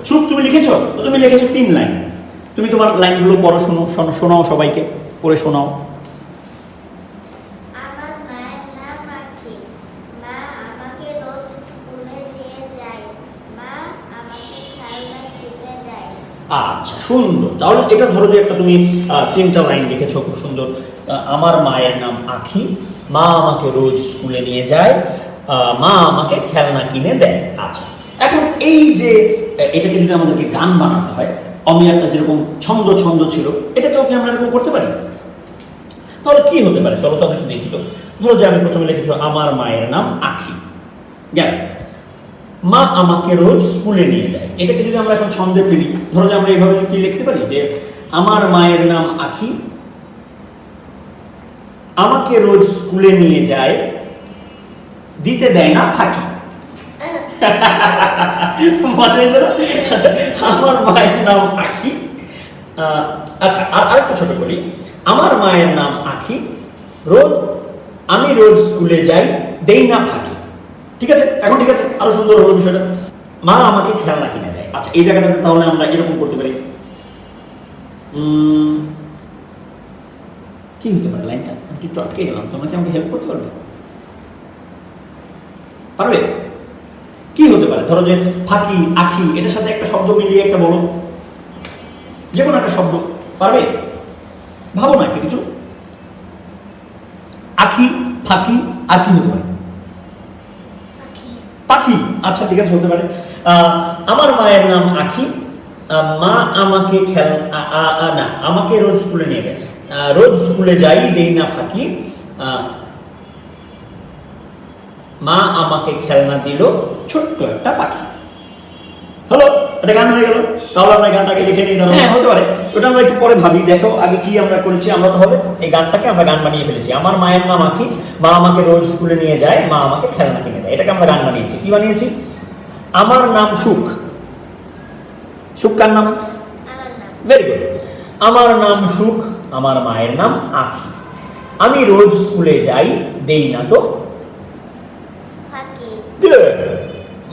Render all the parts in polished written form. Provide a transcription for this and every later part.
সুখ তুমি লিখেছো? তো তুমি লিখেছো 3 লাইন। তুমি তোমার লাইনগুলো পড়ো, শোনাও সবাইকে, পড়ে শোনাও। আমার মায়ের নাম আঁখি, মা আমাকে রোজ স্কুলে নিয়ে যায়, মা আমাকে খেলনা কিনে দেয়। আচ্ছা, সুন্দর। তাহলে এটা ধরো যে একটা তুমি 3টা লাইন লিখেছো, খুব সুন্দর। আমার মায়ের নাম আঁখি, মা আমাকে রোজ স্কুলে নিয়ে যায়, মা আমাকে খেলনা কিনে দেয়। আচ্ছা, এখন এই যে এটাকে যদি আমাদেরকে গান বানাতে হয়, অমিয়ারটা যেরকম ছন্দ ছন্দ ছিল, এটাকেও কি আমরা এরকম করতে পারি? তাহলে কি হতে পারে, চলো তো আমরা একটু দেখি। তো ধরো যে আমি প্রথমে লিখেছি আমার মায়ের নাম আঁখি, গেল। মা আমাকে রোজ স্কুলে নিয়ে যায়, এটাকে যদি আমরা এখন ছন্দে ফেলি, ধরো যে আমরা এইভাবে কি লিখতে পারি যে আমার মায়ের নাম আঁখি, আমাকে রোজ স্কুলে নিয়ে যায়, দিতে দেয় না ফাঁকি। মজা হয়েছে না? আচ্ছা, আমার মায়ের নাম আঁখি। আচ্ছা, আর আরেকটু ছোট করি। আমার মায়ের নাম আঁখি, আমি রোজ স্কুলে যাই, দেই না ফাঁকি। ঠিক আছে? এখন ঠিক আছে, আরো সুন্দর হলো বিষয়টা। মা আমাকে খেলনা কিনে দেয়। আচ্ছা, এই জায়গাটাতে তাহলে আমরা এরকম করতে পারি। কি হতে পারে লাইনটা? একটু চটকে গেলাম, তোমরা কি আমাকে হেল্প করতে পারবে? পারবে? কি হতে পারে? ধরো যে ফাঁকি, আখি, এটার সাথে একটা শব্দ মিলিয়ে একটা বলো, যে কোনো একটা শব্দ। পারবে? ভাবো না একটা কিছু। আখি, ফাঁকি, আর কি হতে পারে? পাখি। আচ্ছা, ঠিক আছে, হতে পারে। আমার মায়ের নাম আখি, মা আমাকে আমাকে রোজ স্কুলে নিয়ে যায়, রোজ স্কুলে যাই, দেই না ফাঁকি, মা আমাকে খেলনা দিল, ছোট্ট একটা পাখি। হলো, এটা গান হয়ে গেল। তাহলে আমরা গানটাকে লিখে নিই। হ্যাঁ, হতে পারে। ওটা আমরা একটু পরে ভাবি। দেখো আগে কি আমরা করেছি। আমরা তাহলে এই গানটাকে আমরা গান বানিয়ে ফেলেছি। আমার মায়ের নাম আঁখি, মা আমাকে রোজ স্কুলে নিয়ে যায়, মা আমাকে খেলনা কিনে দেয়। এটাকে আমরা গান বানিয়েছি। কি বানিয়েছি? আমার নাম সুখ। সুখ কার নাম? Very good. আমার নাম সুখ, আমার মায়ের নাম আঁখি, আমি রোজ স্কুলে যাই, দেই না তো ফাঁকি।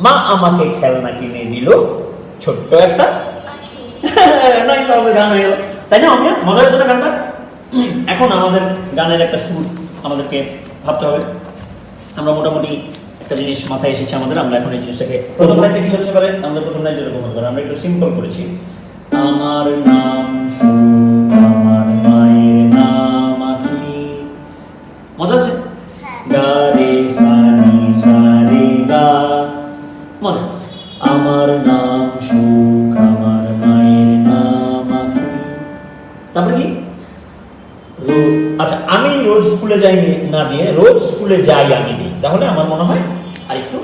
মা আমাকে খেলনা কিনে দিল, ছোট্ট একটা পাখি। নয়, তাহলে গান হয়ে গেল। তাই না? আমি মজা হয়েছে না গানটা? এখন আমাদের গানের একটা সুর আমাদেরকে ভাবতে হবে। আমরা মোটামুটি একটা জিনিস মাথায় এসেছে আমাদের। আমরা এখন এই জিনিসটাকে, প্রথম লাইনটা কি হচ্ছে পারে? আমাদের প্রথম লাইন যেরকম হতে পারে, আমরা একটু সিম্পল করেছি। আমার নাম সুখ, আমার মায়ের নাম আঁখি। মজা আছে? গা রে সা নি সা রে গা। মজা। আমার নাম সুখ, আমার মায়ের নাম আঁখি। তারপরে কি? আচ্ছা, আমি রোজ স্কুলে যাই না দিয়ে রোজ স্কুলে যাই আমি দিই, তাহলে আমার মনে হয় আর একটু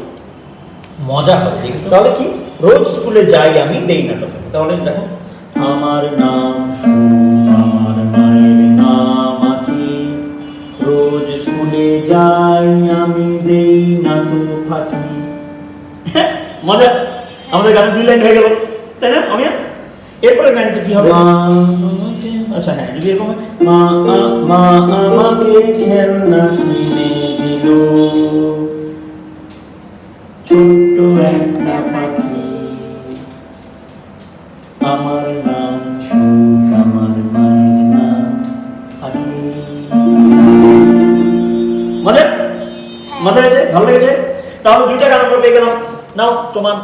মজা হবে। দেখি তাহলে কি? রোজ স্কুলে যাই আমি, দেই না তো ফাঁকি। তাহলে দেখো, আমার নাম সুখ, আমার মায়ের নাম আঁখি, রোজ স্কুলে যাই আমি, দেই না তো ফাঁকি। মজা। আমাদের গানের 2 লাইন হয়ে গেল, তাই না? আমি এরপরে লাইনটা কি হবে? আচ্ছা, হ্যাঁ, যদি এরকম মা আমাকে খেলনা কিনে দিল, ছোট্ট একটা পাখি, আমার নাম সুখ, আমার মায়ের নাম আঁখি। মজা? মজা হয়েছে? ভালো লেগেছে? তাহলে 2টা গান আমরা পেয়ে গেলাম। নাও তোমার